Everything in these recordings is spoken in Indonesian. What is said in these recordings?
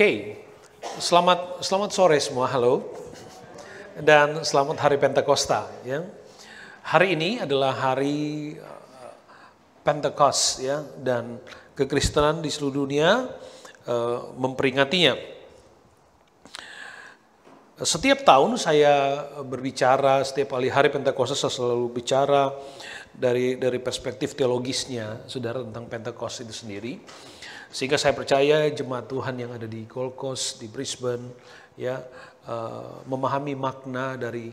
Oke, selamat sore semua, halo, dan selamat Hari Pentakosta. Ya. Hari ini adalah hari Pentekost, ya, dan kekristenan di seluruh dunia memperingatinya. Setiap tahun saya berbicara, setiap kali Hari Pentakosta saya selalu bicara dari perspektif teologisnya, saudara, tentang Pentakost itu sendiri. Sehingga saya percaya jemaat Tuhan yang ada di Gold Coast, di Brisbane, ya, memahami makna dari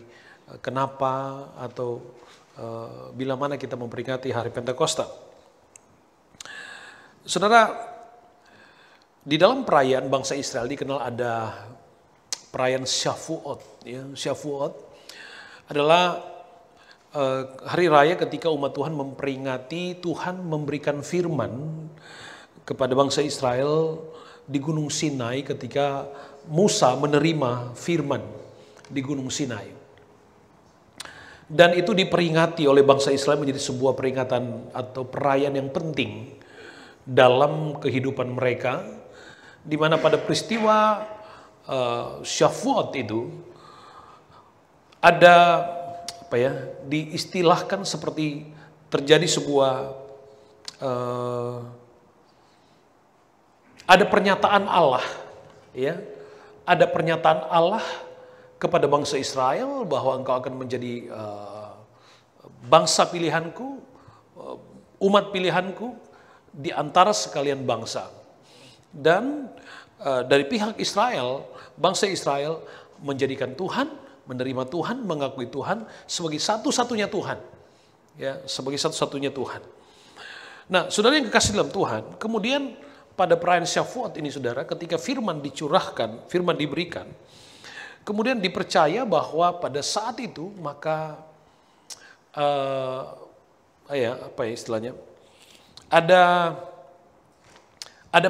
kenapa atau bila mana kita memperingati Hari Pentakosta. Saudara, di dalam perayaan bangsa Israel dikenal ada perayaan Shavuot. Ya. Shavuot adalah hari raya ketika umat Tuhan memperingati Tuhan memberikan firman kepada bangsa Israel di Gunung Sinai ketika Musa menerima firman di Gunung Sinai. Dan itu diperingati oleh bangsa Israel menjadi sebuah peringatan atau perayaan yang penting dalam kehidupan mereka, di mana pada peristiwa Shavuot itu ada diistilahkan seperti terjadi sebuah ada pernyataan Allah, ya, ada pernyataan Allah kepada bangsa Israel bahwa engkau akan menjadi bangsa pilihanku, umat pilihanku di antara sekalian bangsa. Dan dari pihak Israel, bangsa Israel menjadikan Tuhan, menerima Tuhan, mengakui Tuhan sebagai satu-satunya Tuhan, ya, sebagai satu-satunya Tuhan. Nah, saudara yang kekasih dalam Tuhan, kemudian pada perayaan Shavuot ini, saudara, ketika firman dicurahkan, firman diberikan, kemudian dipercaya bahwa pada saat itu maka istilahnya, ada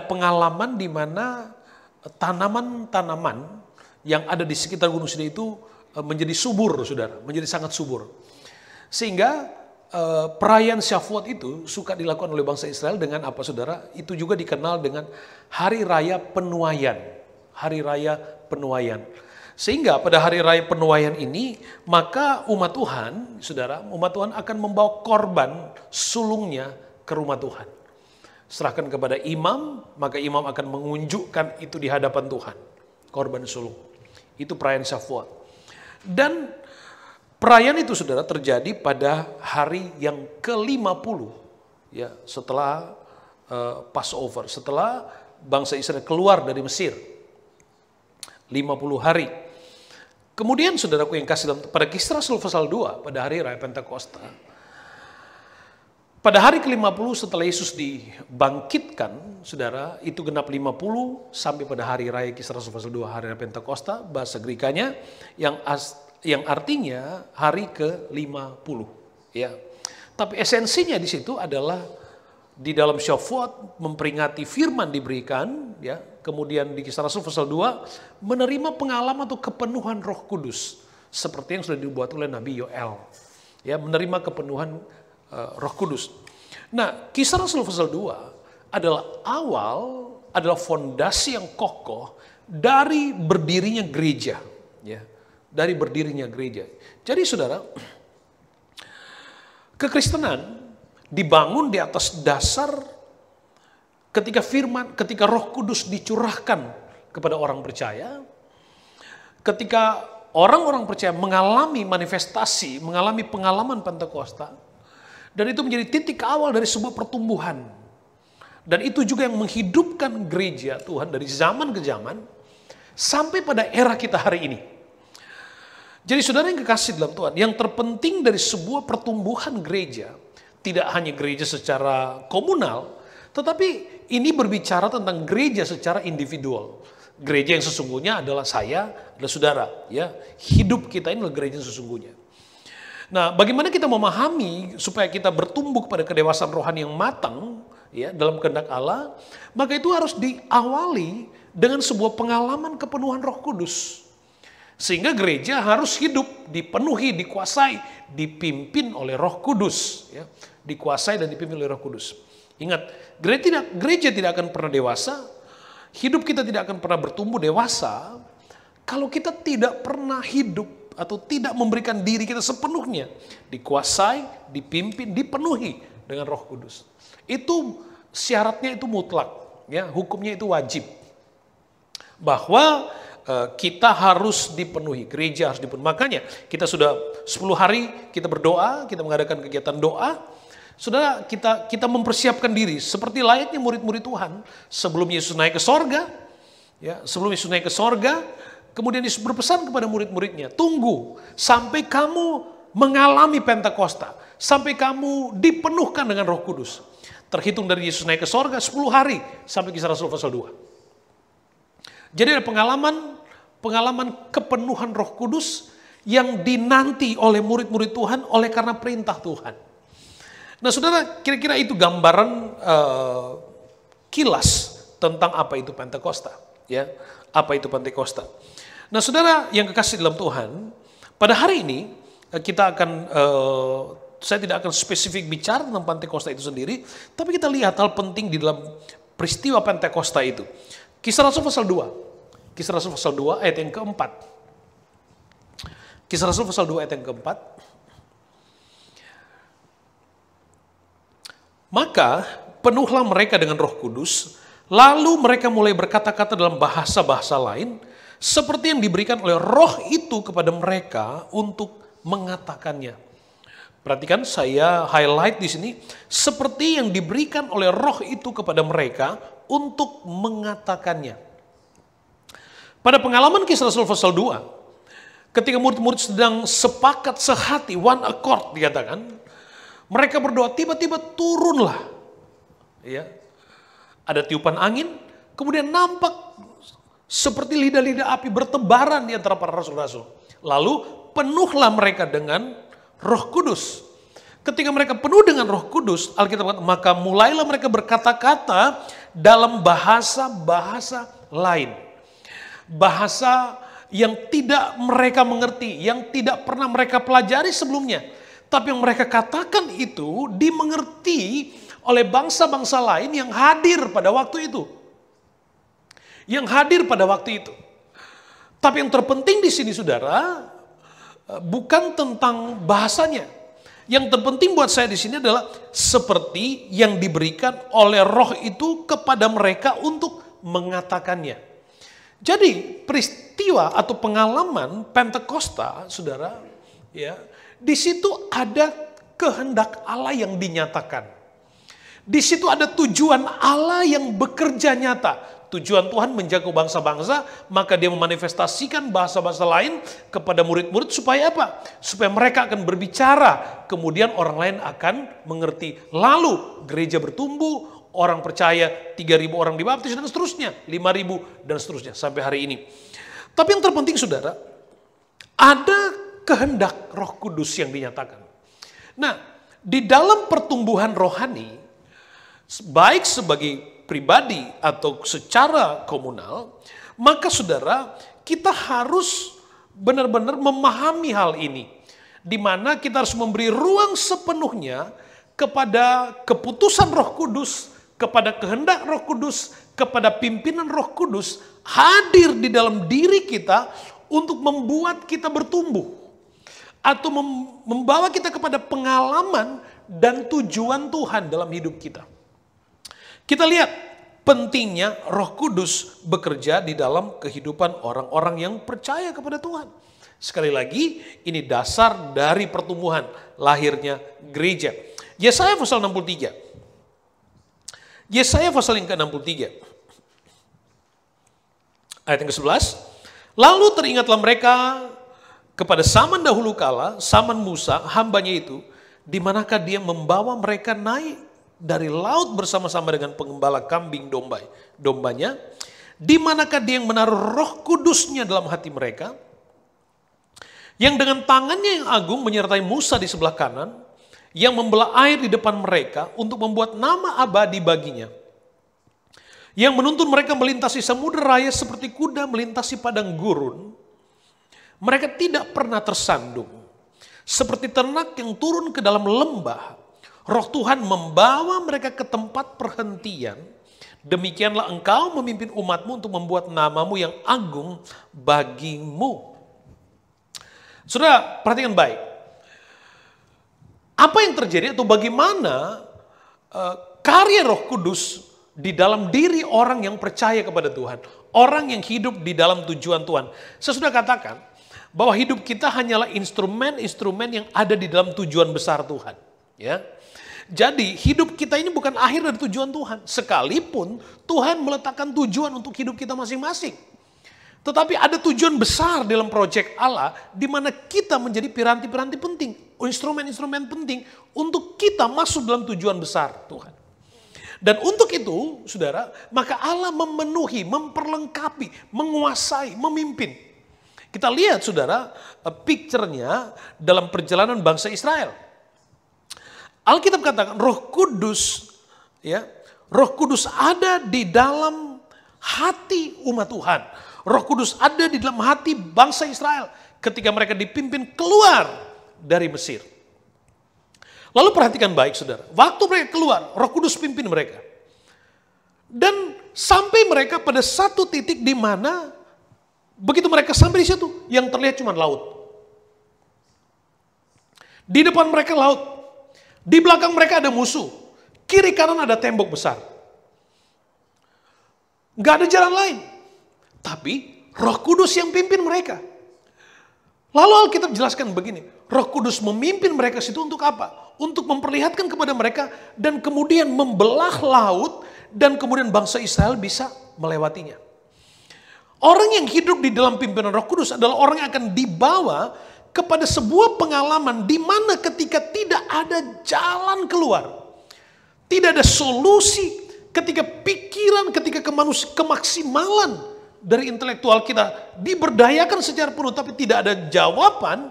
pengalaman di mana tanaman-tanaman yang ada di sekitar Gunung Sinai itu menjadi subur, saudara, menjadi sangat subur, sehingga perayaan Shavuot itu suka dilakukan oleh bangsa Israel dengan apa, saudara? Itu juga dikenal dengan Hari Raya Penuaian. Hari Raya Penuaian. Sehingga pada Hari Raya Penuaian ini, maka umat Tuhan, saudara, umat Tuhan akan membawa korban sulungnya ke rumah Tuhan. Serahkan kepada imam, maka imam akan mengunjukkan itu di hadapan Tuhan. Korban sulung. Itu perayaan Shavuot. Dan perayaan itu, saudara, terjadi pada hari yang ke-50, ya, setelah Passover, setelah bangsa Israel keluar dari Mesir. 50 hari. Kemudian, saudaraku yang kasih dalam, pada Kisah Rasul pasal 2, pada hari Raya Pentakosta, pada hari ke-50 setelah Yesus dibangkitkan, saudara, itu genap 50 sampai pada hari Raya Kisah Rasul pasal 2, hari Raya Pentakosta, bahasa Grekanya, yang artinya hari ke-50, ya. Tapi esensinya di situ adalah di dalam Shavuot memperingati firman diberikan, ya. Kemudian di Kisah Rasul pasal 2 menerima pengalaman atau kepenuhan Roh Kudus seperti yang sudah dibuat oleh Nabi Yoel, ya, menerima kepenuhan Roh Kudus. Nah, Kisah Rasul pasal 2 adalah fondasi yang kokoh dari berdirinya gereja, ya. Dari berdirinya gereja. Jadi, saudara, kekristenan dibangun di atas dasar ketika Roh Kudus dicurahkan kepada orang percaya, ketika orang-orang percaya mengalami manifestasi, mengalami pengalaman Pentakosta, dan itu menjadi titik awal dari sebuah pertumbuhan. Dan itu juga yang menghidupkan gereja Tuhan dari zaman ke zaman sampai pada era kita hari ini. Jadi, saudara yang kekasih dalam Tuhan, yang terpenting dari sebuah pertumbuhan gereja, tidak hanya gereja secara komunal, tetapi ini berbicara tentang gereja secara individual. Gereja yang sesungguhnya adalah saya, adalah saudara, ya. Hidup kita ini adalah gereja yang sesungguhnya. Nah, bagaimana kita memahami supaya kita bertumbuh pada kedewasaan rohani yang matang, ya, dalam kehendak Allah, maka itu harus diawali dengan sebuah pengalaman kepenuhan Roh Kudus. Sehingga gereja harus hidup, dipenuhi, dikuasai, dipimpin oleh Roh Kudus, ya. Dikuasai dan dipimpin oleh Roh Kudus. Ingat, gereja tidak akan pernah dewasa hidup kita tidak akan pernah bertumbuh dewasa kalau kita tidak pernah hidup atau tidak memberikan diri kita sepenuhnya dikuasai, dipimpin, dipenuhi dengan Roh Kudus. Itu syaratnya itu mutlak, ya, hukumnya itu wajib. Bahwa kita harus dipenuhi, gereja harus dipenuhi. Makanya kita sudah 10 hari kita berdoa, kita mengadakan kegiatan doa. Saudara, kita mempersiapkan diri seperti layaknya murid-murid Tuhan sebelum Yesus naik ke sorga. Ya, sebelum Yesus naik ke sorga, kemudian Yesus berpesan kepada murid-muridnya, tunggu sampai kamu mengalami Pentakosta, sampai kamu dipenuhkan dengan Roh Kudus. Terhitung dari Yesus naik ke sorga 10 hari sampai Kisah Rasul pasal 2. Jadi ada pengalaman kepenuhan Roh Kudus yang dinanti oleh murid-murid Tuhan oleh karena perintah Tuhan. Nah, saudara, kira-kira itu gambaran kilas tentang apa itu Pentakosta, ya, apa itu Pentakosta. Nah, saudara yang kekasih dalam Tuhan, pada hari ini kita akan saya tidak akan spesifik bicara tentang Pentakosta itu sendiri, tapi kita lihat hal penting di dalam peristiwa Pentakosta itu. Kisah Rasul pasal 2. Kisah Rasul pasal 2 ayat yang keempat. Kisah Rasul pasal 2 ayat yang keempat. Maka penuhlah mereka dengan Roh Kudus, lalu mereka mulai berkata-kata dalam bahasa-bahasa lain, seperti yang diberikan oleh Roh itu kepada mereka untuk mengatakannya. Perhatikan, saya highlight di sini, seperti yang diberikan oleh Roh itu kepada mereka untuk mengatakannya. Pada pengalaman Kisah Rasul pasal 2, ketika murid-murid sedang sepakat sehati, one accord dikatakan, mereka berdoa, tiba-tiba turunlah, ya, ada tiupan angin, kemudian nampak seperti lidah-lidah api bertebaran di antara para rasul-rasul. Lalu penuhlah mereka dengan Roh Kudus. Ketika mereka penuh dengan Roh Kudus, Alkitab kata, maka mulailah mereka berkata-kata dalam bahasa-bahasa lain. Bahasa yang tidak mereka mengerti, yang tidak pernah mereka pelajari sebelumnya. Tapi yang mereka katakan itu dimengerti oleh bangsa-bangsa lain yang hadir pada waktu itu. Yang hadir pada waktu itu. Tapi yang terpenting di sini, saudara, bukan tentang bahasanya. Yang terpenting buat saya di sini adalah seperti yang diberikan oleh Roh itu kepada mereka untuk mengatakannya. Jadi peristiwa atau pengalaman Pentakosta, saudara, ya, di situ ada kehendak Allah yang dinyatakan. Di situ ada tujuan Allah yang bekerja nyata. Tujuan Tuhan menjaga bangsa-bangsa, maka dia memanifestasikan bahasa-bahasa lain kepada murid-murid supaya apa? Supaya mereka akan berbicara, kemudian orang lain akan mengerti. Lalu gereja bertumbuh, orang percaya, 3.000 orang dibaptis dan seterusnya, 5.000 dan seterusnya sampai hari ini. Tapi yang terpenting, saudara, ada kehendak Roh Kudus yang dinyatakan. Nah, di dalam pertumbuhan rohani, baik sebagai pribadi atau secara komunal, maka saudara, kita harus benar-benar memahami hal ini. Di mana kita harus memberi ruang sepenuhnya kepada keputusan Roh Kudus, kepada kehendak Roh Kudus, kepada pimpinan Roh Kudus hadir di dalam diri kita untuk membuat kita bertumbuh atau membawa kita kepada pengalaman dan tujuan Tuhan dalam hidup kita. Kita lihat pentingnya Roh Kudus bekerja di dalam kehidupan orang-orang yang percaya kepada Tuhan. Sekali lagi, ini dasar dari pertumbuhan lahirnya gereja. Yesaya pasal 63. Yesaya pasal yang ke-63. Ayat yang ke-11. Lalu teringatlah mereka kepada zaman dahulu kala, zaman Musa, hambanya itu, di manakah dia membawa mereka naik dari laut bersama-sama dengan pengembala kambing dombanya, di manakah dia yang menaruh Roh Kudusnya dalam hati mereka, yang dengan tangannya yang agung menyertai Musa di sebelah kanan, yang membelah air di depan mereka untuk membuat nama abadi baginya, yang menuntun mereka melintasi samudera raya seperti kuda melintasi padang gurun. Mereka tidak pernah tersandung, seperti ternak yang turun ke dalam lembah. Roh Tuhan membawa mereka ke tempat perhentian Demikianlah engkau memimpin umatmu untuk membuat namamu yang agung bagimu. Saudara, perhatikan baik. Apa yang terjadi atau bagaimana karya Roh Kudus di dalam diri orang yang percaya kepada Tuhan. Orang yang hidup di dalam tujuan Tuhan. Saya sudah katakan bahwa hidup kita hanyalah instrumen-instrumen yang ada di dalam tujuan besar Tuhan. Ya. Jadi hidup kita ini bukan akhir dari tujuan Tuhan. Sekalipun Tuhan meletakkan tujuan untuk hidup kita masing-masing. Tetapi ada tujuan besar dalam proyek Allah di mana kita menjadi piranti-piranti penting. Instrumen-instrumen penting untuk kita masuk dalam tujuan besar Tuhan. Dan untuk itu, saudara, maka Allah memenuhi, memperlengkapi, menguasai, memimpin. Kita lihat, saudara, picture-nya dalam perjalanan bangsa Israel. Alkitab katakan Roh Kudus, ya, Roh Kudus ada di dalam hati umat Tuhan. Roh Kudus ada di dalam hati bangsa Israel ketika mereka dipimpin keluar dari Mesir. Lalu perhatikan baik, saudara. Waktu mereka keluar, Roh Kudus pimpin mereka. Dan sampai mereka pada satu titik di mana begitu mereka sampai di situ, yang terlihat cuma laut. Di depan mereka laut. Di belakang mereka ada musuh. Kiri kanan ada tembok besar. Gak ada jalan lain. Tapi Roh Kudus yang pimpin mereka. Lalu Alkitab jelaskan begini. Roh Kudus memimpin mereka situ untuk apa? Untuk memperlihatkan kepada mereka dan kemudian membelah laut dan kemudian bangsa Israel bisa melewatinya. Orang yang hidup di dalam pimpinan Roh Kudus adalah orang yang akan dibawa kepada sebuah pengalaman di mana ketika tidak ada jalan keluar, tidak ada solusi, ketika pikiran, ketika kemaksimalan dari intelektual kita diberdayakan secara penuh tapi tidak ada jawaban,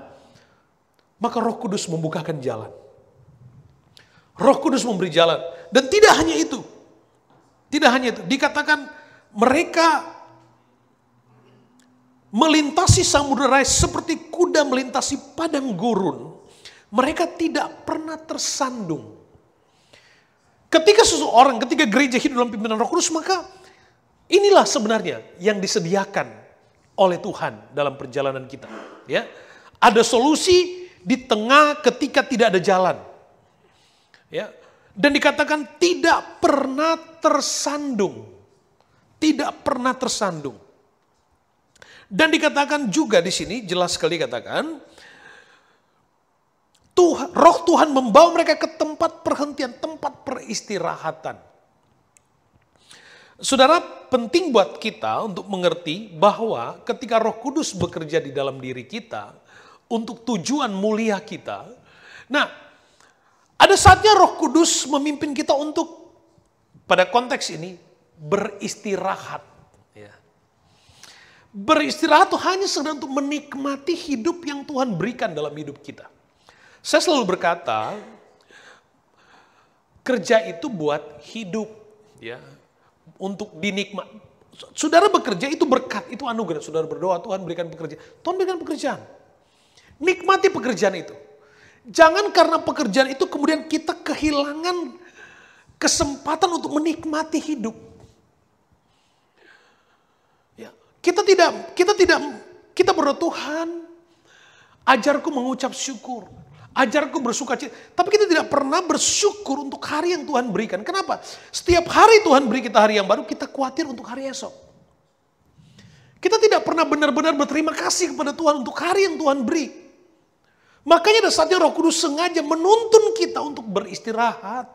maka Roh Kudus membukakan jalan. Roh Kudus memberi jalan. Dan tidak hanya itu. Tidak hanya itu. Dikatakan mereka melintasi samudera seperti kuda melintasi padang gurun. Mereka tidak pernah tersandung. Ketika seseorang, ketika gereja hidup dalam pimpinan Roh Kudus, maka inilah sebenarnya yang disediakan oleh Tuhan dalam perjalanan kita. Ya, ada solusi di tengah ketika tidak ada jalan. Ya, dan dikatakan tidak pernah tersandung. Tidak pernah tersandung. Dan dikatakan juga di sini, jelas sekali katakan, Roh Tuhan membawa mereka ke tempat perhentian, tempat peristirahatan. Saudara, penting buat kita untuk mengerti bahwa ketika Roh Kudus bekerja di dalam diri kita, untuk tujuan mulia kita, nah, ada saatnya Roh Kudus memimpin kita untuk, pada konteks ini, beristirahat. Ya. Beristirahat itu hanya sekedar untuk menikmati hidup yang Tuhan berikan dalam hidup kita. Saya selalu berkata, kerja itu buat hidup. Ya. Untuk dinikmati. Saudara bekerja itu berkat, itu anugerah. Saudara berdoa, Tuhan berikan pekerjaan. Tuhan berikan pekerjaan. Nikmati pekerjaan itu. Jangan karena pekerjaan itu kemudian kita kehilangan kesempatan untuk menikmati hidup. Ya, kita berdoa, Tuhan, ajarku mengucap syukur, ajarku bersuka cita. Tapi kita tidak pernah bersyukur untuk hari yang Tuhan berikan. Kenapa? Setiap hari Tuhan beri kita hari yang baru, kita khawatir untuk hari esok. Kita tidak pernah benar-benar berterima kasih kepada Tuhan untuk hari yang Tuhan beri. Makanya ada saatnya Roh Kudus sengaja menuntun kita untuk beristirahat.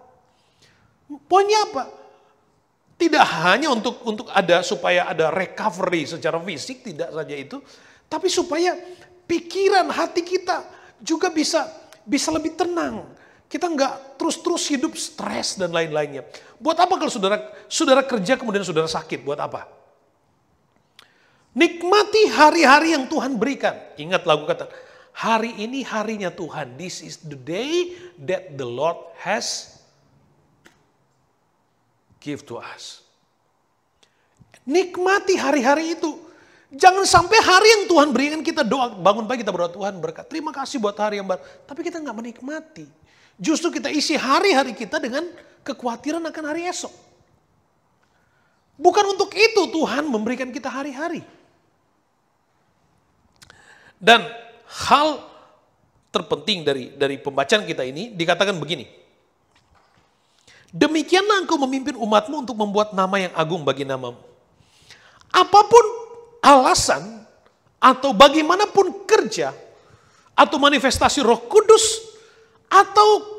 Poinnya apa? Tidak hanya untuk ada supaya ada recovery secara fisik, tidak saja itu, tapi supaya pikiran hati kita juga bisa lebih tenang. Kita nggak terus-terus hidup stres dan lain-lainnya. Buat apa kalau saudara kerja kemudian saudara sakit? Buat apa? Nikmati hari-hari yang Tuhan berikan. Ingat lagu kata, hari ini harinya Tuhan. This is the day that the Lord has give to us. Nikmati hari-hari itu. Jangan sampai hari yang Tuhan berikan kita doa, bangun pagi kita berdoa, Tuhan berkat. Terima kasih buat hari yang baru. Tapi kita nggak menikmati. Justru kita isi hari-hari kita dengan kekhawatiran akan hari esok. Bukan untuk itu Tuhan memberikan kita hari-hari. Dan hal terpenting dari pembacaan kita ini dikatakan begini. Demikianlah engkau memimpin umatmu untuk membuat nama yang agung bagi namamu. Apapun alasan atau bagaimanapun kerja atau manifestasi Roh Kudus atau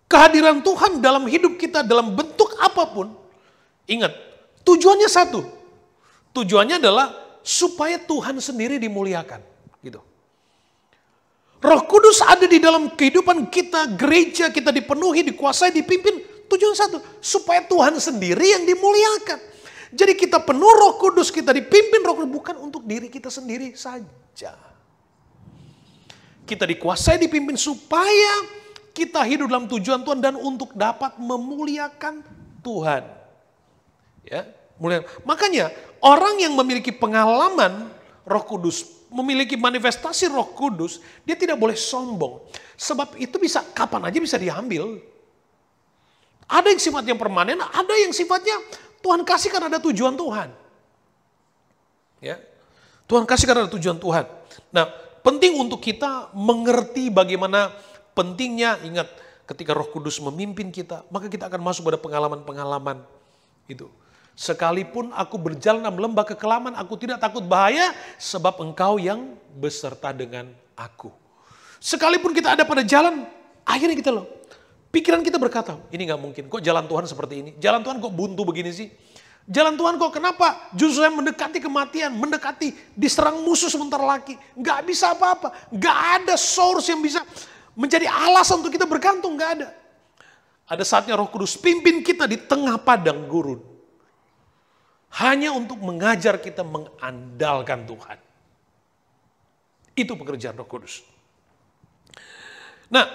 kehadiran Tuhan dalam hidup kita dalam bentuk apapun, ingat, tujuannya satu. Tujuannya adalah supaya Tuhan sendiri dimuliakan. Gitu. Roh Kudus ada di dalam kehidupan kita, gereja kita dipenuhi, dikuasai, dipimpin. Tujuan satu, supaya Tuhan sendiri yang dimuliakan. Jadi kita penuh Roh Kudus, kita dipimpin Roh Kudus, bukan untuk diri kita sendiri saja. Kita dikuasai, dipimpin supaya kita hidup dalam tujuan Tuhan dan untuk dapat memuliakan Tuhan. Ya, makanya orang yang memiliki pengalaman Roh Kudus, memiliki manifestasi Roh Kudus, dia tidak boleh sombong. Sebab itu bisa kapan aja bisa diambil. Ada yang sifatnya permanen, ada yang sifatnya Tuhan kasih karena ada tujuan Tuhan. Ya, Tuhan kasih karena ada tujuan Tuhan. Nah, penting untuk kita mengerti bagaimana pentingnya, ingat, ketika Roh Kudus memimpin kita, maka kita akan masuk pada pengalaman-pengalaman itu. Sekalipun aku berjalan dalam lembah kekelaman, aku tidak takut bahaya, sebab engkau yang beserta dengan aku. Sekalipun kita ada pada jalan, akhirnya kita pikiran kita berkata, ini gak mungkin, kok jalan Tuhan seperti ini? Jalan Tuhan kok buntu begini sih? Jalan Tuhan kok kenapa? Justru saya mendekati kematian, mendekati diserang musuh sebentar lagi. Gak bisa apa-apa, gak ada source yang bisa menjadi alasan untuk kita bergantung, gak ada. Ada saatnya Roh Kudus pimpin kita di tengah padang gurun. Hanya untuk mengajar kita mengandalkan Tuhan. Itu pekerjaan Roh Kudus. Nah,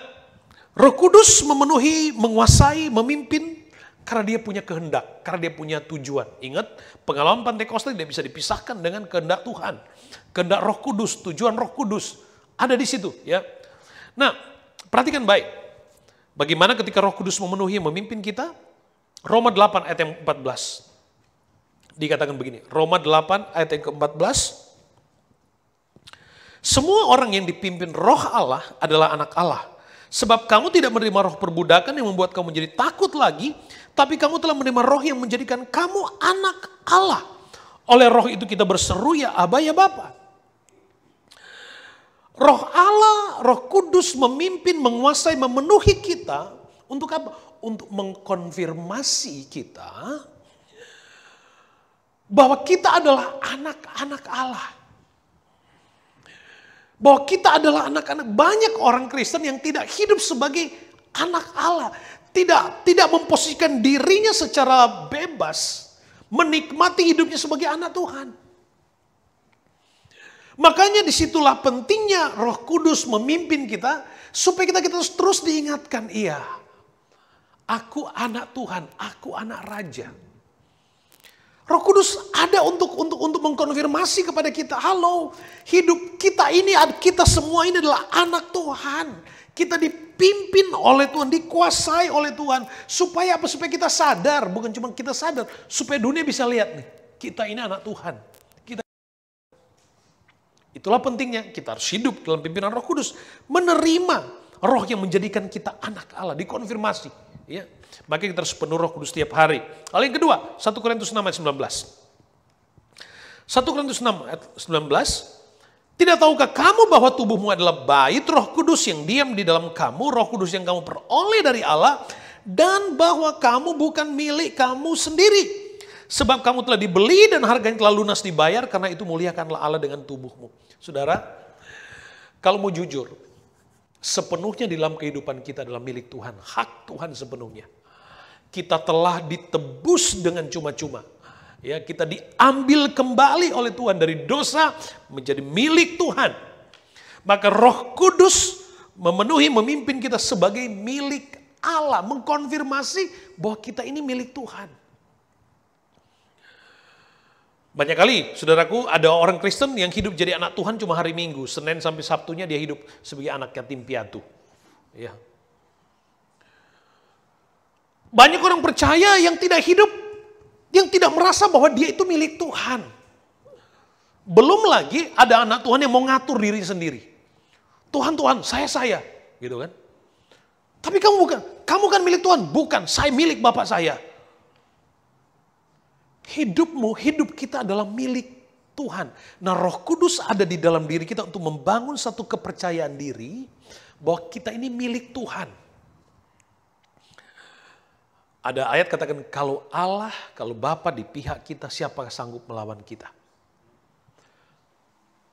Roh Kudus memenuhi, menguasai, memimpin karena dia punya kehendak, karena dia punya tujuan. Ingat, pengalaman Pentakosta tidak bisa dipisahkan dengan kehendak Tuhan. Kehendak Roh Kudus, tujuan Roh Kudus ada di situ, ya. Nah, perhatikan baik. Bagaimana ketika Roh Kudus memenuhi, memimpin kita? Roma 8 ayat yang 14. Dikatakan begini, Roma 8 ayat yang ke-14. Semua orang yang dipimpin Roh Allah adalah anak Allah. Sebab kamu tidak menerima roh perbudakan yang membuat kamu menjadi takut lagi, tapi kamu telah menerima roh yang menjadikan kamu anak Allah. Oleh roh itu kita berseru, ya Aba, ya Bapa. Roh Allah, Roh Kudus memimpin, menguasai, memenuhi kita. Untuk apa? Untuk mengkonfirmasi kita bahwa kita adalah anak-anak Allah. Bahwa kita adalah anak-anak. Banyak orang Kristen yang tidak hidup sebagai anak Allah. Tidak memposisikan dirinya secara bebas. Menikmati hidupnya sebagai anak Tuhan. Makanya disitulah pentingnya Roh Kudus memimpin kita. Supaya kita terus diingatkan. Iya, aku anak Tuhan, aku anak Raja. Roh Kudus ada untuk mengkonfirmasi kepada kita, halo, hidup kita ini, kita semua ini adalah anak Tuhan. Kita dipimpin oleh Tuhan, dikuasai oleh Tuhan. Supaya apa? Supaya kita sadar, bukan cuma kita sadar, supaya dunia bisa lihat nih, kita ini anak Tuhan. Itulah pentingnya, kita harus hidup dalam pimpinan Roh Kudus. Menerima roh yang menjadikan kita anak Allah, dikonfirmasi. Ya. Maka kita harus penuh Roh Kudus setiap hari. Hal yang kedua, 1 Korintus 6 ayat 19. 1 Korintus 6 ayat 19. Tidak tahukah kamu bahwa tubuhmu adalah bait Roh Kudus yang diam di dalam kamu, Roh Kudus yang kamu peroleh dari Allah, dan bahwa kamu bukan milik kamu sendiri. Sebab kamu telah dibeli dan harganya telah lunas dibayar, karena itu muliakanlah Allah dengan tubuhmu. Saudara, kalau mau jujur, sepenuhnya di dalam kehidupan kita adalah milik Tuhan, hak Tuhan sepenuhnya. Kita telah ditebus dengan cuma-cuma. Ya, kita diambil kembali oleh Tuhan dari dosa menjadi milik Tuhan. Maka Roh Kudus memenuhi, memimpin kita sebagai milik Allah, mengkonfirmasi bahwa kita ini milik Tuhan. Banyak kali, saudaraku, ada orang Kristen yang hidup jadi anak Tuhan cuma hari Minggu, Senin sampai Sabtunya dia hidup sebagai anak yatim piatu. Ya. Banyak orang percaya yang tidak hidup Yang tidak merasa bahwa dia itu milik Tuhan. Belum lagi ada anak Tuhan yang mau ngatur diri sendiri. Tuhan, saya. Gitu kan. Tapi kamu bukan. Kamu kan milik Tuhan. Bukan, saya milik Bapak saya. Hidup kita adalah milik Tuhan. Nah, Roh Kudus ada di dalam diri kita untuk membangun satu kepercayaan diri bahwa kita ini milik Tuhan. Ada ayat katakan, kalau Allah, kalau Bapa di pihak kita, siapa sanggup melawan kita?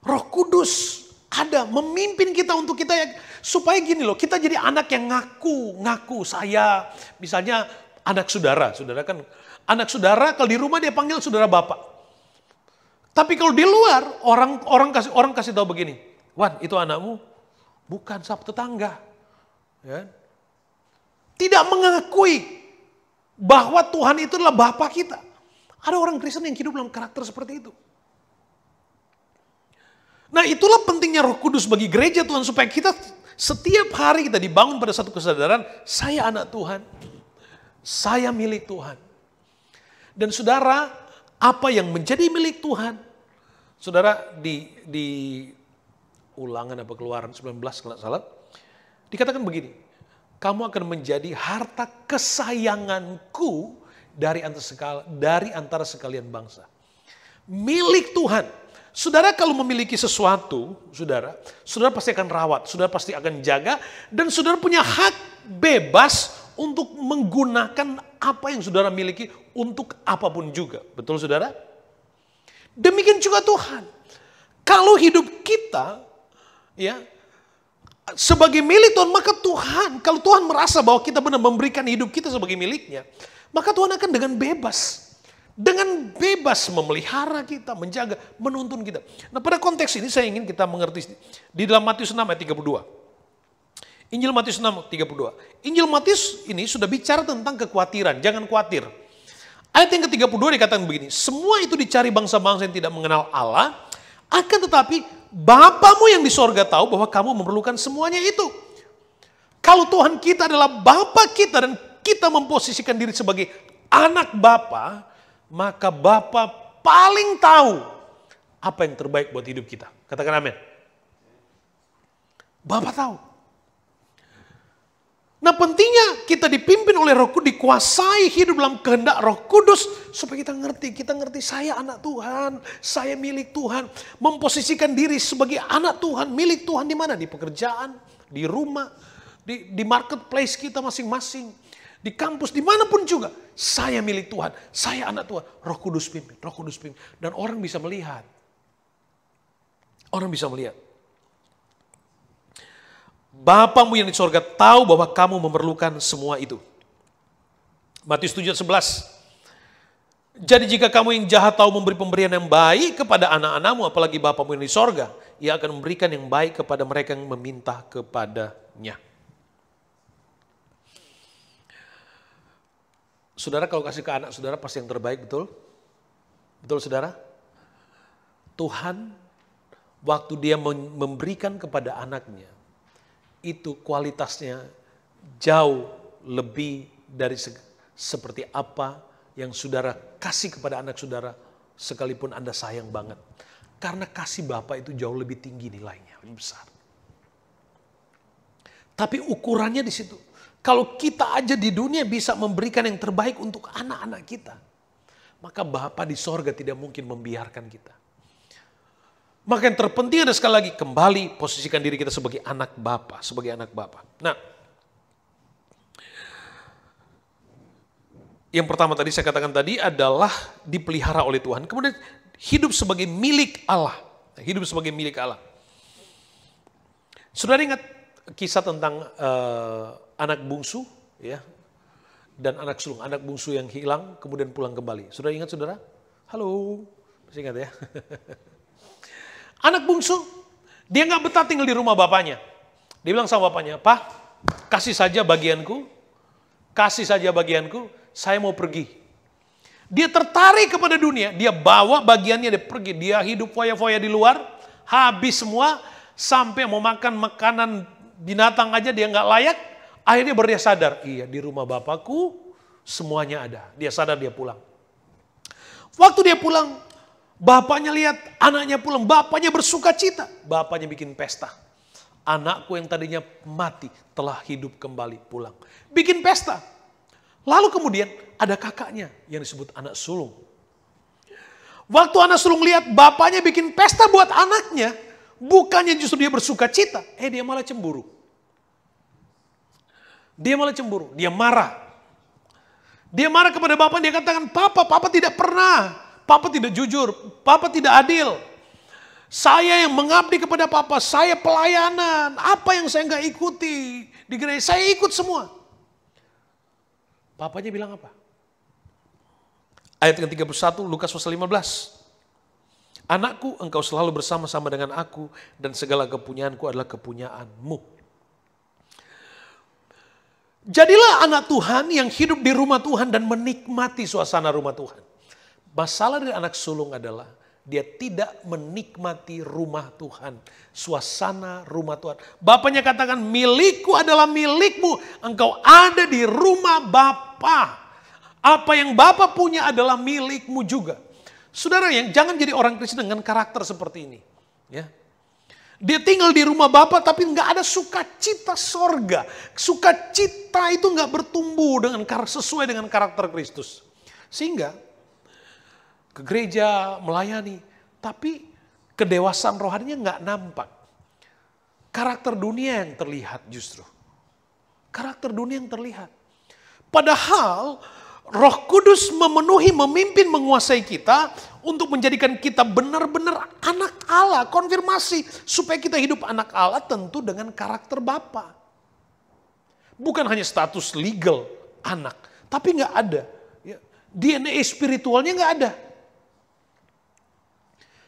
Roh Kudus ada memimpin kita untuk kita supaya gini loh, kita jadi anak yang ngaku saya, misalnya anak saudara kan anak saudara, kalau di rumah dia panggil saudara bapak. Tapi kalau di luar orang kasih tahu begini, Wan, itu anakmu bukan, sahab tetangga. Ya. Tidak mengakui bahwa Tuhan itu adalah Bapa kita. Ada orang Kristen yang hidup dalam karakter seperti itu. Nah, itulah pentingnya Roh Kudus bagi gereja Tuhan, supaya kita setiap hari kita dibangun pada satu kesadaran, saya anak Tuhan, saya milik Tuhan. Dan saudara, apa yang menjadi milik Tuhan, saudara, di Ulangan apa Keluaran 19 kalau salah, dikatakan begini, kamu akan menjadi harta kesayanganku dari antara sekalian bangsa. Milik Tuhan. Saudara kalau memiliki sesuatu, saudara pasti akan rawat, saudara pasti akan jaga, dan saudara punya hak bebas untuk menggunakan apa yang saudara miliki untuk apapun juga. Betul saudara? Demikian juga Tuhan. Kalau hidup kita ya sebagai milik Tuhan, maka Tuhan, kalau Tuhan merasa bahwa kita benar memberikan hidup kita sebagai miliknya, maka Tuhan akan dengan bebas memelihara kita, menjaga, menuntun kita. Nah, pada konteks ini saya ingin kita mengerti di dalam Matius 6 ayat 32. Injil Matius 6 32. Injil Matius ini sudah bicara tentang kekhawatiran, jangan khawatir. Ayat yang ke-32 dikatakan begini, semua itu dicari bangsa-bangsa yang tidak mengenal Allah, akan tetapi Bapamu yang di sorga tahu bahwa kamu memerlukan semuanya itu. Kalau Tuhan kita adalah Bapa kita dan kita memposisikan diri sebagai anak Bapa, maka Bapa paling tahu apa yang terbaik buat hidup kita. Katakan amin. Bapa tahu. Nah, pentingnya kita dipimpin oleh Roh Kudus, dikuasai hidup dalam kehendak Roh Kudus, supaya kita ngerti saya anak Tuhan, saya milik Tuhan, memposisikan diri sebagai anak Tuhan, milik Tuhan di mana? Di pekerjaan, di rumah, di marketplace kita masing-masing, di kampus, dimanapun juga. Saya milik Tuhan, saya anak Tuhan. Roh Kudus pimpin. Dan orang bisa melihat. Bapamu yang di sorga tahu bahwa kamu memerlukan semua itu. Matius 7:11. Jadi jika kamu yang jahat tahu memberi pemberian yang baik kepada anak-anakmu, apalagi Bapamu yang di sorga, Ia akan memberikan yang baik kepada mereka yang meminta kepadanya. Saudara kalau kasih ke anak saudara pasti yang terbaik, betul? Betul saudara? Tuhan waktu dia memberikan kepada anaknya, itu kualitasnya jauh lebih dari seperti apa yang saudara kasih kepada anak saudara sekalipun Anda sayang banget. Karena kasih Bapa itu jauh lebih tinggi nilainya, lebih besar. Tapi ukurannya di situ. Kalau kita aja di dunia bisa memberikan yang terbaik untuk anak-anak kita, maka Bapa di sorga tidak mungkin membiarkan kita. Maka yang terpenting ada sekali lagi, kembali posisikan diri kita sebagai anak Bapa, Nah, yang pertama tadi saya katakan tadi adalah dipelihara oleh Tuhan. Kemudian hidup sebagai milik Allah. Saudara ingat kisah tentang anak bungsu, ya, dan anak sulung, anak bungsu yang hilang kemudian pulang kembali. Saudara ingat saudara? Halo, masih ingat ya? Anak bungsu, dia nggak betah tinggal di rumah bapaknya. Dia bilang sama bapaknya, Pak, kasih saja bagianku, saya mau pergi. Dia tertarik kepada dunia, dia bawa bagiannya, dia pergi, dia hidup foya-foya di luar, habis semua, sampai mau makan makanan binatang aja dia nggak layak. Akhirnya baru dia sadar, iya di rumah bapakku semuanya ada. Dia sadar, dia pulang. Waktu dia pulang, bapaknya lihat anaknya pulang, bapaknya bersuka cita. Bapaknya bikin pesta. Anakku yang tadinya mati telah hidup kembali pulang. Bikin pesta. Lalu kemudian ada kakaknya yang disebut anak sulung. Waktu anak sulung lihat bapaknya bikin pesta buat anaknya, bukannya justru dia bersuka cita, dia malah cemburu. Dia malah cemburu, dia marah. Dia marah kepada bapak, dia katakan, Papa tidak pernah. Papa tidak jujur, Papa tidak adil. Saya yang mengabdi kepada Papa, saya pelayanan. Apa yang saya nggak ikuti di gereja, saya ikut semua. Papanya bilang apa? Ayat ke-31, Lukas pasal 15. Anakku, engkau selalu bersama-sama dengan aku dan segala kepunyaanku adalah kepunyaanmu. Jadilah anak Tuhan yang hidup di rumah Tuhan dan menikmati suasana rumah Tuhan. Masalah dari anak sulung adalah dia tidak menikmati rumah Tuhan, suasana rumah Tuhan. Bapaknya katakan, milikku adalah milikmu, engkau ada di rumah Bapa. Apa yang Bapa punya adalah milikmu juga. Saudara yang jangan jadi orang Kristen dengan karakter seperti ini. Ya. Dia tinggal di rumah Bapa tapi nggak ada sukacita sorga. Sukacita itu nggak bertumbuh sesuai dengan karakter Kristus. Sehingga ke gereja melayani, tapi kedewasaan rohaninya nggak nampak. Karakter dunia yang terlihat justru. Karakter dunia yang terlihat. Padahal Roh Kudus memenuhi, memimpin, menguasai kita untuk menjadikan kita benar-benar anak Allah. Konfirmasi supaya kita hidup anak Allah tentu dengan karakter Bapa. Bukan hanya status legal anak, tapi nggak ada. DNA spiritualnya nggak ada.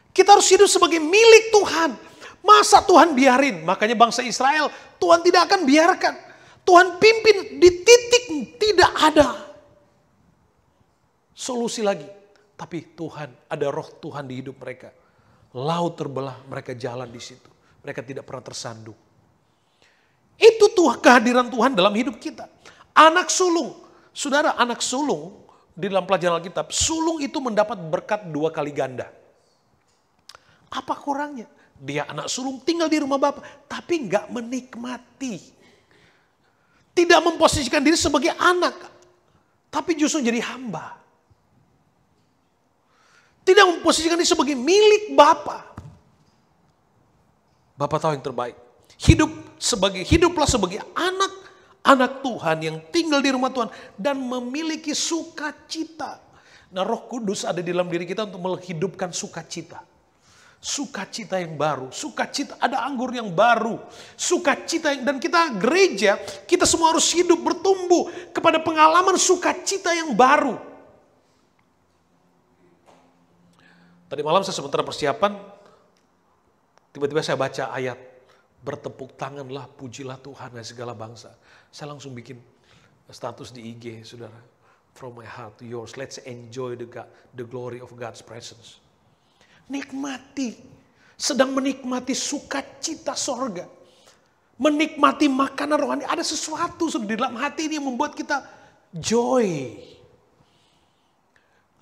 Kita harus hidup sebagai milik Tuhan. Masa Tuhan biarin? Makanya bangsa Israel, Tuhan tidak akan biarkan. Tuhan pimpin di titik tidak ada solusi lagi. Tapi Tuhan, ada roh Tuhan di hidup mereka. Laut terbelah, mereka jalan di situ. Mereka tidak pernah tersandung. Itu tuh kehadiran Tuhan dalam hidup kita. Anak sulung. Saudara, anak sulung di dalam pelajaran Alkitab, sulung itu mendapat berkat 2 kali ganda. Apa kurangnya? Dia anak sulung tinggal di rumah Bapak, tapi nggak menikmati. Tidak memposisikan diri sebagai anak, tapi justru jadi hamba. Tidak memposisikan diri sebagai milik Bapa. Bapa tahu yang terbaik. Hiduplah sebagai anak Tuhan yang tinggal di rumah Tuhan dan memiliki sukacita. Nah, Roh Kudus ada di dalam diri kita untuk menghidupkan sukacita. Sukacita yang baru, sukacita ada anggur yang baru, sukacita dan kita gereja, kita semua harus hidup bertumbuh kepada pengalaman sukacita yang baru. Tadi malam saya sementara persiapan, tiba-tiba saya baca ayat, bertepuk tanganlah, pujilah Tuhan dan segala bangsa. Saya langsung bikin status di IG, saudara. From my heart to yours, let's enjoy the glory of God's presence. Nikmati, sedang menikmati sukacita sorga. Menikmati makanan rohani, ada sesuatu di dalam hati ini yang membuat kita joy.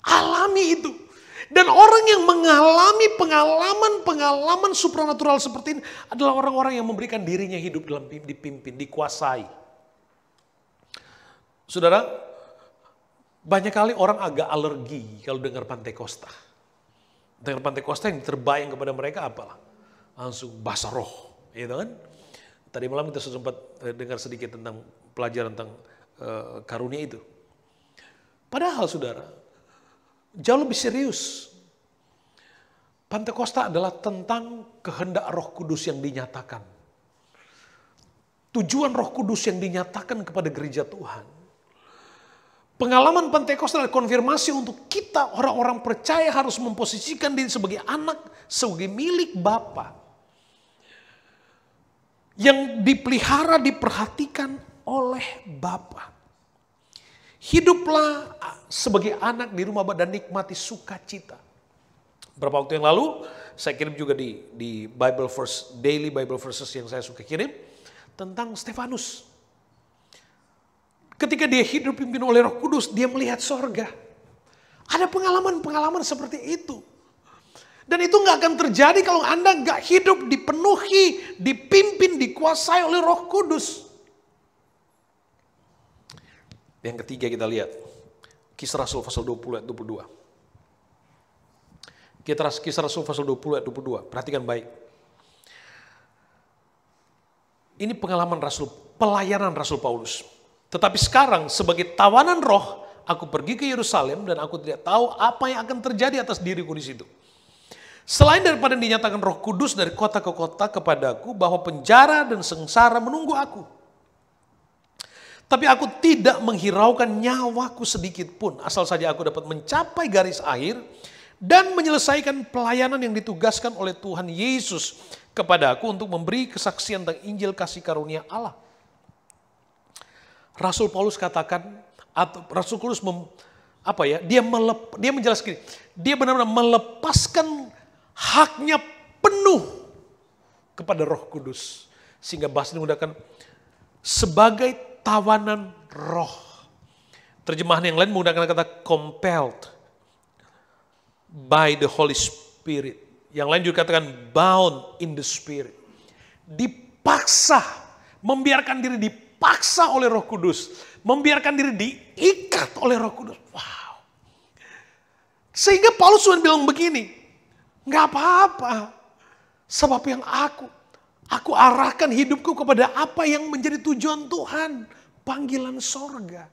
Alami itu. Dan orang yang mengalami pengalaman supranatural seperti ini adalah orang-orang yang memberikan dirinya hidup dalam dipimpin, dikuasai. Saudara, banyak kali orang agak alergi kalau dengar Pantekosta. Dengar Pantekosta yang terbayang kepada mereka apalah? Langsung bahasa roh, gitu kan? Tadi malam kita sempat dengar sedikit tentang pelajaran tentang karunia itu. Padahal saudara, jauh lebih serius. Pantekosta adalah tentang kehendak Roh Kudus yang dinyatakan. Tujuan Roh Kudus yang dinyatakan kepada gereja Tuhan. Pengalaman Pantekosta adalah konfirmasi untuk kita orang-orang percaya harus memposisikan diri sebagai anak, sebagai milik Bapa. Yang dipelihara, diperhatikan oleh Bapa. Hiduplah sebagai anak di rumah Bapa dan nikmati sukacita. Beberapa waktu yang lalu saya kirim juga di Bible Verse, Daily Bible Verses yang saya suka kirim tentang Stefanus. Ketika dia hidup dipimpin oleh Roh Kudus, dia melihat sorga. Ada pengalaman-pengalaman seperti itu. Dan itu nggak akan terjadi kalau Anda nggak hidup dipenuhi, dipimpin, dikuasai oleh Roh Kudus. Yang ketiga kita lihat, Kisah Rasul pasal 20 ayat 22. Kisah Rasul pasal 20 ayat 22, perhatikan baik. Ini pengalaman Rasul, pelayanan Rasul Paulus. Tetapi sekarang sebagai tawanan roh, aku pergi ke Yerusalem dan aku tidak tahu apa yang akan terjadi atas diriku di situ. Selain daripada dinyatakan Roh Kudus dari kota ke kota kepadaku bahwa penjara dan sengsara menunggu aku. Tapi aku tidak menghiraukan nyawaku sedikit pun, asal saja aku dapat mencapai garis akhir dan menyelesaikan pelayanan yang ditugaskan oleh Tuhan Yesus kepada aku untuk memberi kesaksian tentang Injil kasih karunia Allah. Rasul Paulus katakan, atau Rasul Paulus dia menjelaskan, dia benar-benar melepaskan haknya penuh kepada Roh Kudus. Sehingga bahasa ini menggunakan sebagai tawanan roh. Terjemahan yang lain menggunakan kata compelled by the Holy Spirit. Yang lain juga katakan bound in the Spirit. Dipaksa, membiarkan diri dipaksa oleh Roh Kudus. Membiarkan diri diikat oleh Roh Kudus. Wow. Sehingga Paulus cuma bilang begini, nggak apa-apa, sebab yang aku arahkan hidupku kepada apa yang menjadi tujuan Tuhan, panggilan sorga.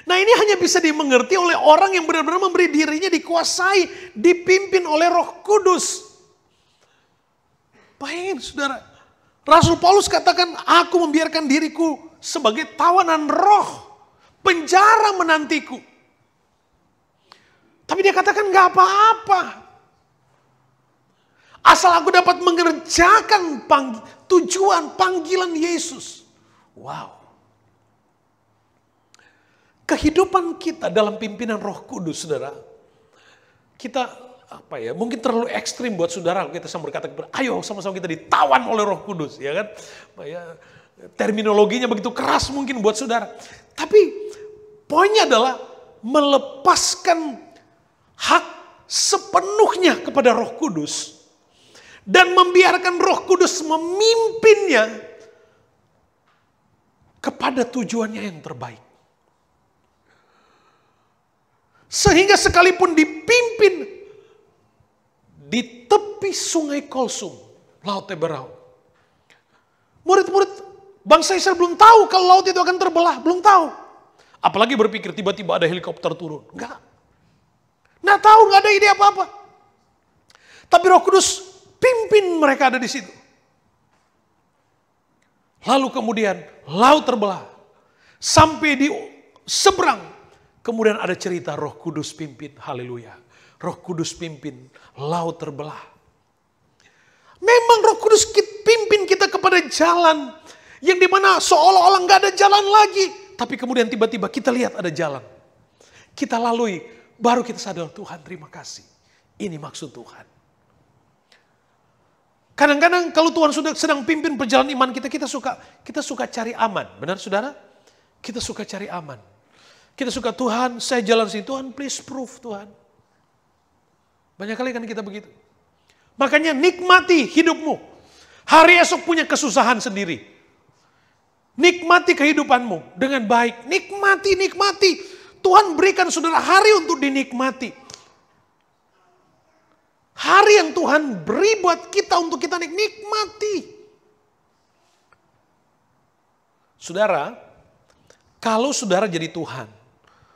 Nah ini hanya bisa dimengerti oleh orang yang benar-benar memberi dirinya dikuasai, dipimpin oleh Roh Kudus. Bayangin saudara, Rasul Paulus katakan, aku membiarkan diriku sebagai tawanan roh, penjara menantiku. Tapi dia katakan nggak apa-apa. Asal aku dapat mengerjakan tujuan panggilan Yesus. Wow. Kehidupan kita dalam pimpinan Roh Kudus, saudara. Kita mungkin terlalu ekstrim buat saudara. Kita sama berkata, ayo sama-sama kita ditawan oleh Roh Kudus, ya kan? Terminologinya begitu keras mungkin buat saudara. Tapi poinnya adalah melepaskan hak sepenuhnya kepada Roh Kudus. Dan membiarkan Roh Kudus memimpinnya kepada tujuannya yang terbaik. Sehingga sekalipun dipimpin di tepi sungai Kolsum, Laut Teberau. Murid-murid bangsa Israel belum tahu kalau laut itu akan terbelah, belum tahu. Apalagi berpikir tiba-tiba ada helikopter turun. Enggak. Nggak tahu, nggak ada ide apa-apa. Tapi Roh Kudus pimpin mereka ada di situ. Lalu kemudian laut terbelah. Sampai di seberang. Kemudian ada cerita Roh Kudus pimpin. Haleluya. Roh Kudus pimpin. Laut terbelah. Memang Roh Kudus pimpin kita kepada jalan. Yang dimana seolah-olah nggak ada jalan lagi. Tapi kemudian tiba-tiba kita lihat ada jalan. Kita lalui. Baru kita sadar, Tuhan terima kasih. Ini maksud Tuhan. Kadang-kadang kalau Tuhan sudah sedang pimpin perjalanan iman kita, kita suka cari aman. Benar saudara? Kita suka cari aman. Kita suka, Tuhan saya jalan sini, Tuhan please prove Tuhan. Banyak kali kan kita begitu. Makanya nikmati hidupmu. Hari esok punya kesusahan sendiri. Nikmati kehidupanmu dengan baik. Nikmati. Tuhan berikan saudara hari untuk dinikmati. Hari yang Tuhan beri buat kita untuk kita nikmati. Saudara, kalau saudara jadi Tuhan,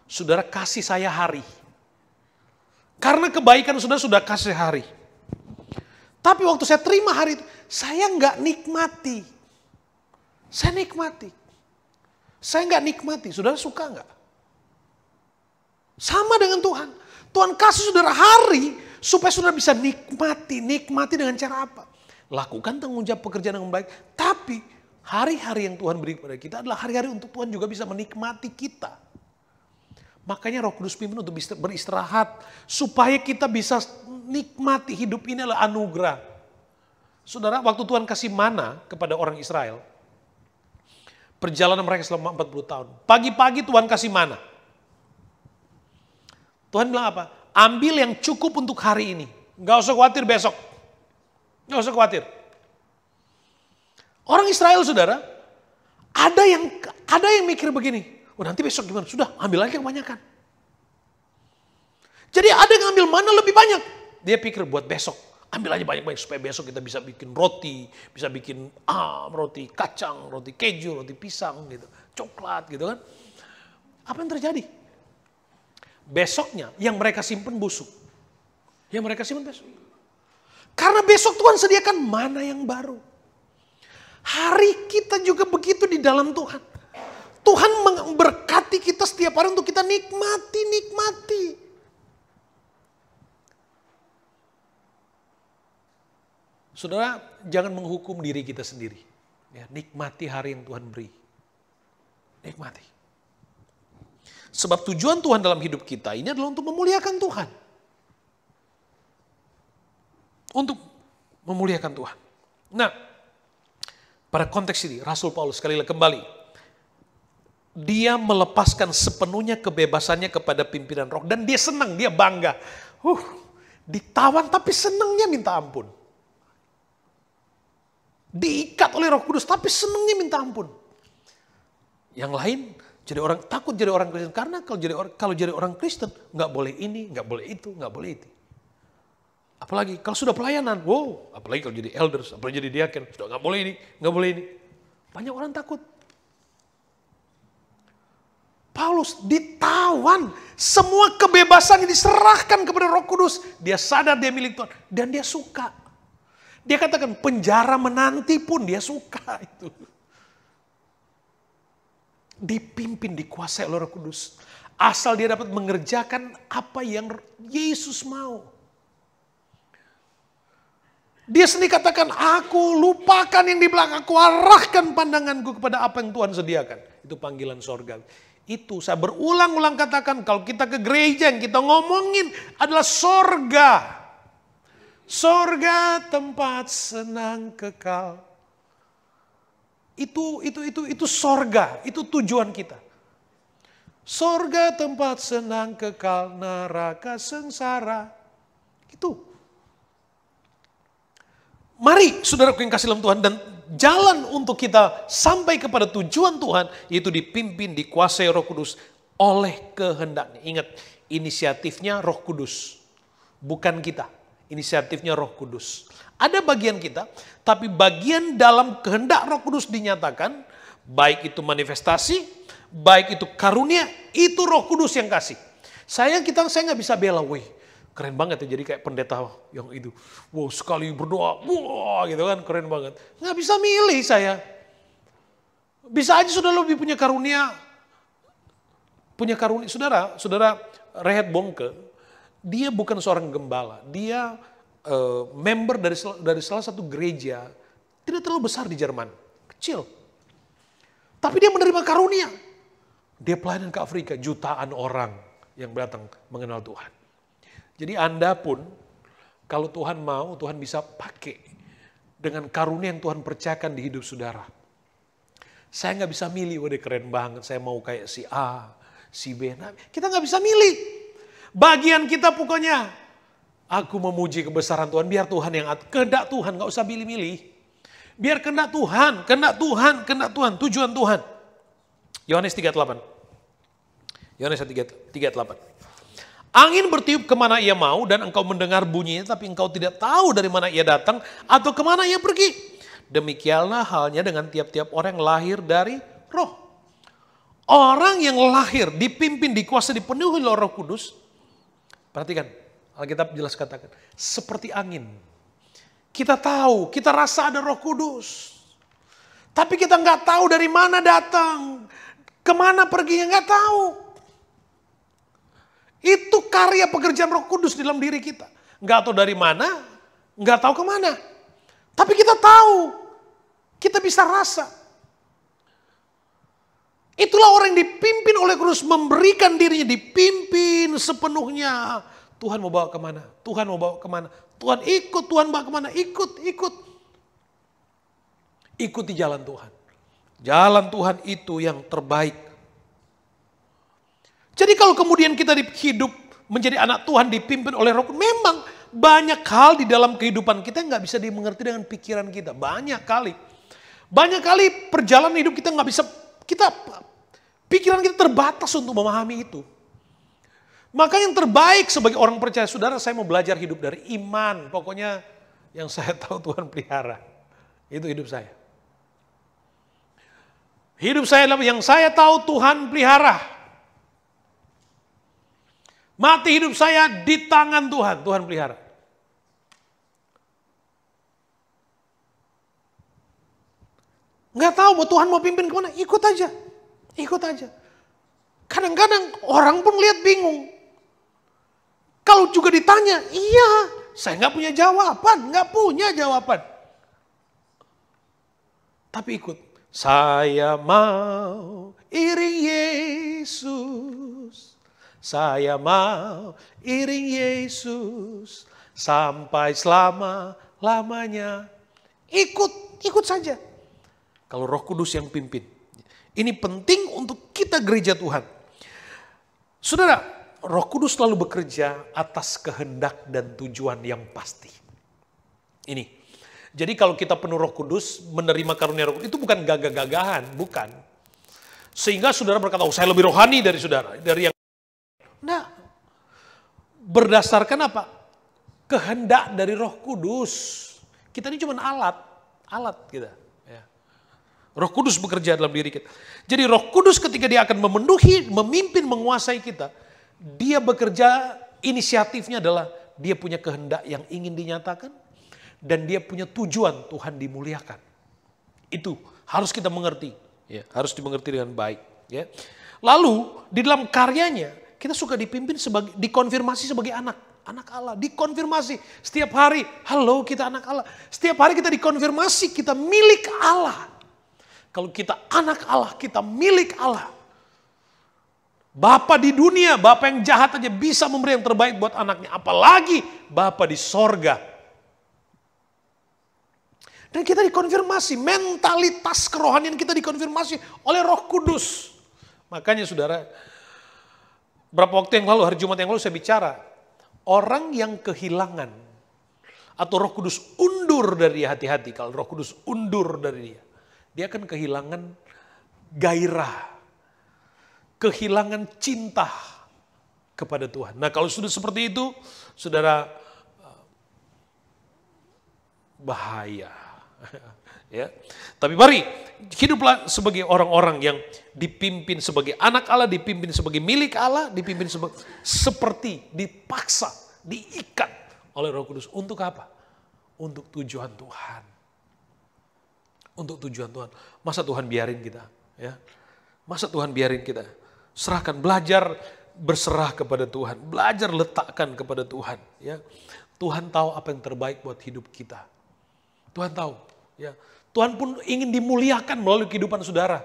saudara kasih saya hari. Karena kebaikan saudara sudah kasih hari. Tapi waktu saya terima hari itu, saya nggak nikmati. Saya nikmati. Saya nggak nikmati. Saudara suka nggak? Sama dengan Tuhan. Tuhan kasih saudara hari supaya saudara bisa nikmati. Nikmati dengan cara apa? Lakukan tanggung jawab pekerjaan dengan baik. Tapi hari-hari yang Tuhan beri kepada kita adalah hari-hari untuk Tuhan juga bisa menikmati kita. Makanya Roh Kudus pimpin untuk beristirahat. Supaya kita bisa nikmati hidup ini adalah anugerah. Saudara, waktu Tuhan kasih mana kepada orang Israel. Perjalanan mereka selama 40 tahun. Pagi-pagi Tuhan kasih mana. Tuhan bilang apa? Ambil yang cukup untuk hari ini. Gak usah khawatir besok. Gak usah khawatir. Orang Israel, saudara, ada yang mikir begini. Oh, nanti besok gimana? Sudah, ambil aja kebanyakan. Jadi ada yang ambil mana lebih banyak. Dia pikir buat besok. Ambil aja banyak-banyak supaya besok kita bisa bikin roti. Bisa bikin roti kacang, roti keju, roti pisang gitu. Coklat gitu kan. Apa yang terjadi? Besoknya yang mereka simpen busuk. Yang mereka simpen besok. Karena besok Tuhan sediakan mana yang baru. Hari kita juga begitu di dalam Tuhan. Tuhan memberkati kita setiap hari untuk kita nikmati. Saudara, jangan menghukum diri kita sendiri. Ya, nikmati hari yang Tuhan beri. Nikmati. Sebab tujuan Tuhan dalam hidup kita ini adalah untuk memuliakan Tuhan. Untuk memuliakan Tuhan. Nah, pada konteks ini, Rasul Paulus sekali lagi kembali. Dia melepaskan sepenuhnya kebebasannya kepada pimpinan roh. Dan dia senang, dia bangga. Ditawan tapi senangnya minta ampun. Diikat oleh Roh Kudus tapi senangnya minta ampun. Yang lain takut jadi orang Kristen karena kalau jadi orang Kristen nggak boleh ini, nggak boleh itu, nggak boleh itu. Apalagi kalau sudah pelayanan, apalagi kalau jadi elders, apalagi jadi diaken, sudah nggak boleh ini, nggak boleh ini. Banyak orang takut. Paulus ditawan, semua kebebasan diserahkan kepada Roh Kudus. Dia sadar dia milik Tuhan dan dia suka. Dia katakan penjara menanti pun dia suka itu. Dipimpin, dikuasai oleh Roh Kudus. Asal dia dapat mengerjakan apa yang Yesus mau. Dia sendiri katakan, aku lupakan yang di belakang, aku arahkan pandanganku kepada apa yang Tuhan sediakan. Itu panggilan sorga. Itu saya berulang-ulang katakan, kalau kita ke gereja yang kita ngomongin adalah sorga. Sorga tempat senang kekal. Itu sorga, itu tujuan kita. Sorga tempat senang kekal, neraka sengsara. Itu. Mari saudaraku yang kasih dalam Tuhan, dan jalan untuk kita sampai kepada tujuan Tuhan, yaitu dipimpin, dikuasai Roh Kudus oleh kehendaknya. Ingat, inisiatifnya Roh Kudus, bukan kita. Inisiatifnya Roh Kudus. Ada bagian kita, tapi bagian dalam kehendak Roh Kudus dinyatakan, baik itu manifestasi, baik itu karunia, itu Roh Kudus yang kasih. Saya nggak bisa bela, keren banget ya jadi kayak pendeta yang itu. Sekali berdoa, gitu kan, keren banget. Nggak bisa milih saya. Bisa aja sudah lebih punya karunia. Saudara Rehat Bongke, dia bukan seorang gembala, dia member dari salah satu gereja tidak terlalu besar di Jerman, kecil. Tapi dia menerima karunia. Dia pelayanan ke Afrika, jutaan orang yang datang mengenal Tuhan. Jadi Anda pun, kalau Tuhan mau, Tuhan bisa pakai dengan karunia yang Tuhan percayakan di hidup saudara. Saya nggak bisa milih, dia keren banget, saya mau kayak si A, si B. Nah, kita nggak bisa milih. Bagian kita pokoknya, aku memuji kebesaran Tuhan, biar Tuhan yang atur. Kehendak Tuhan, gak usah milih-milih. Biar kehendak Tuhan, tujuan Tuhan. Yohanes 3:8. Yohanes 3:8. Angin bertiup kemana ia mau dan engkau mendengar bunyinya, tapi engkau tidak tahu dari mana ia datang atau kemana ia pergi. Demikianlah halnya dengan tiap-tiap orang yang lahir dari roh. Orang yang lahir, dipimpin, dikuasai, dipenuhi oleh Roh Kudus. Perhatikan, Alkitab jelas katakan, seperti angin. Kita tahu, kita rasa ada Roh Kudus. Tapi kita nggak tahu dari mana datang, kemana perginya nggak tahu. Itu karya pekerjaan Roh Kudus di dalam diri kita. Nggak tahu dari mana, nggak tahu kemana. Tapi kita tahu, kita bisa rasa. Itulah orang yang dipimpin oleh Kudus, memberikan dirinya, dipimpin sepenuhnya. Tuhan mau bawa kemana? Tuhan mau bawa kemana? Tuhan ikut, Tuhan bawa kemana? Ikut. Ikuti jalan Tuhan. Jalan Tuhan itu yang terbaik. Jadi kalau kemudian kita hidup menjadi anak Tuhan dipimpin oleh Roh Kudus. Memang banyak hal di dalam kehidupan kita nggak bisa dimengerti dengan pikiran kita. Banyak kali. Banyak kali perjalanan hidup kita nggak bisa, pikiran kita terbatas untuk memahami itu. Maka yang terbaik sebagai orang percaya, saudara, saya mau belajar hidup dari iman. Pokoknya yang saya tahu Tuhan pelihara. Itu hidup saya. Hidup saya adalah yang saya tahu Tuhan pelihara. Mati hidup saya di tangan Tuhan, Tuhan pelihara. Nggak tahu mau Tuhan mau pimpin kemana, ikut aja. Ikut aja. Kadang-kadang orang pun lihat bingung. Kalau juga ditanya, iya, saya nggak punya jawaban. Tapi ikut. Saya mau iring Yesus. Saya mau iring Yesus. Sampai selama-lamanya. Ikut saja. Kalau Roh Kudus yang pimpin. Ini penting untuk kita gereja Tuhan. Saudara, Roh Kudus selalu bekerja atas kehendak dan tujuan yang pasti. Ini. Jadi kalau kita penuh Roh Kudus, menerima karunia Roh Kudus, itu bukan gagah-gagahan, bukan. Sehingga saudara berkata, oh saya lebih rohani dari saudara, dari yang... Nah, berdasarkan apa? Kehendak dari Roh Kudus. Kita ini cuma alat kita. Ya. Roh Kudus bekerja dalam diri kita. Jadi Roh Kudus ketika dia akan memenuhi, memimpin, menguasai kita, dia bekerja, inisiatifnya adalah dia punya kehendak yang ingin dinyatakan dan dia punya tujuan Tuhan dimuliakan. Itu harus kita mengerti, ya, harus dimengerti dengan baik. Ya. Lalu di dalam karyanya kita suka dipimpin dikonfirmasi sebagai anak Allah, dikonfirmasi setiap hari. Halo, kita anak Allah. Setiap hari kita dikonfirmasi, kita milik Allah. Kalau kita anak Allah, kita milik Allah. Bapa di dunia, Bapa yang jahat aja bisa memberi yang terbaik buat anaknya. Apalagi Bapa di sorga. Dan kita dikonfirmasi, mentalitas kerohanian kita dikonfirmasi oleh Roh Kudus. Makanya saudara, berapa waktu yang lalu, hari Jumat yang lalu saya bicara. Orang yang kehilangan atau Roh Kudus undur dari dia, hati-hati kalau Roh Kudus undur dari dia. Dia akan kehilangan gairah. Kehilangan cinta kepada Tuhan. Nah kalau sudah seperti itu, saudara, bahaya. Ya. Tapi mari hiduplah sebagai orang-orang yang dipimpin sebagai anak Allah, dipimpin sebagai milik Allah, dipimpin seperti dipaksa, diikat oleh Roh Kudus. Untuk apa? Untuk tujuan Tuhan. Untuk tujuan Tuhan. Masa Tuhan biarin kita? Ya. Masa Tuhan biarin kita? Serahkan, belajar berserah kepada Tuhan, belajar letakkan kepada Tuhan. Ya, Tuhan tahu apa yang terbaik buat hidup kita. Tuhan tahu. Ya, Tuhan pun ingin dimuliakan melalui kehidupan saudara.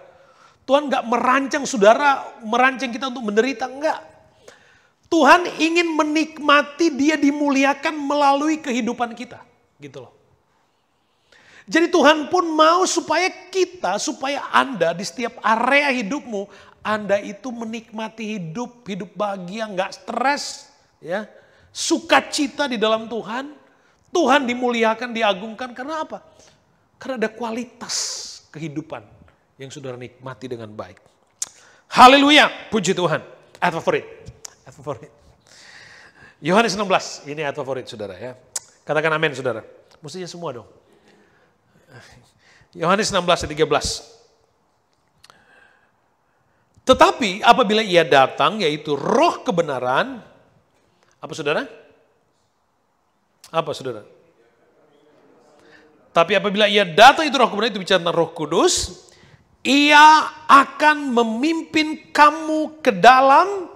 Tuhan nggak merancang saudara, merancang kita untuk menderita, enggak. Tuhan ingin menikmati dia dimuliakan melalui kehidupan kita, gitu loh. Jadi Tuhan pun mau supaya Anda di setiap area hidupmu, Anda itu menikmati hidup bahagia, nggak stres, ya, sukacita di dalam Tuhan. Tuhan dimuliakan, diagungkan karena apa? Karena ada kualitas kehidupan yang saudara nikmati dengan baik. Haleluya, puji Tuhan. Ayat favorit. Yohanes 16, ini ayat favorit saudara ya. Katakan amin saudara. Mestinya semua dong. Yohanes 16 ayat 13. Tetapi apabila ia datang, yaitu roh kebenaran, apa saudara? Apa saudara? Tapi apabila ia datang itu roh kebenaran, itu bicara tentang Roh Kudus, ia akan memimpin kamu ke dalam,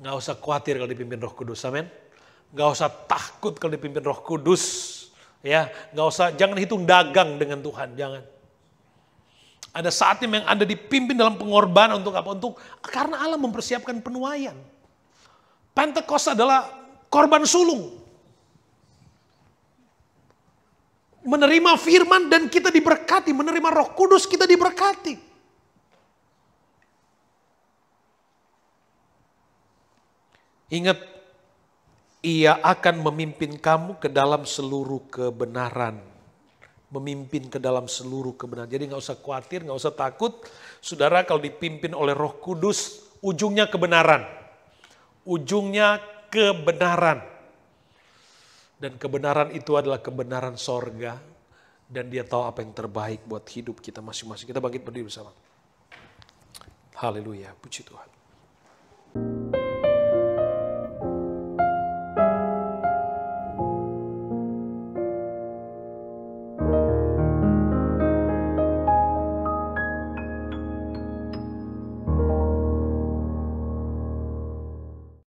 nggak usah khawatir kalau dipimpin Roh Kudus, amin. Nggak usah takut kalau dipimpin Roh Kudus, ya, nggak usah, jangan hitung dagang dengan Tuhan, jangan. Ada saatnya yang Anda dipimpin dalam pengorbanan untuk apa? Karena Allah mempersiapkan penuaian. Pentakosta adalah korban sulung. Menerima firman dan kita diberkati. Menerima Roh Kudus kita diberkati. Ingat, ia akan memimpin kamu ke dalam seluruh kebenaran. Memimpin ke dalam seluruh kebenaran. Jadi nggak usah khawatir, nggak usah takut. Saudara, kalau dipimpin oleh Roh Kudus, ujungnya kebenaran. Ujungnya kebenaran. Dan kebenaran itu adalah kebenaran sorga. Dan dia tahu apa yang terbaik buat hidup kita masing-masing. Kita bangkit berdiri bersama. Haleluya, puji Tuhan.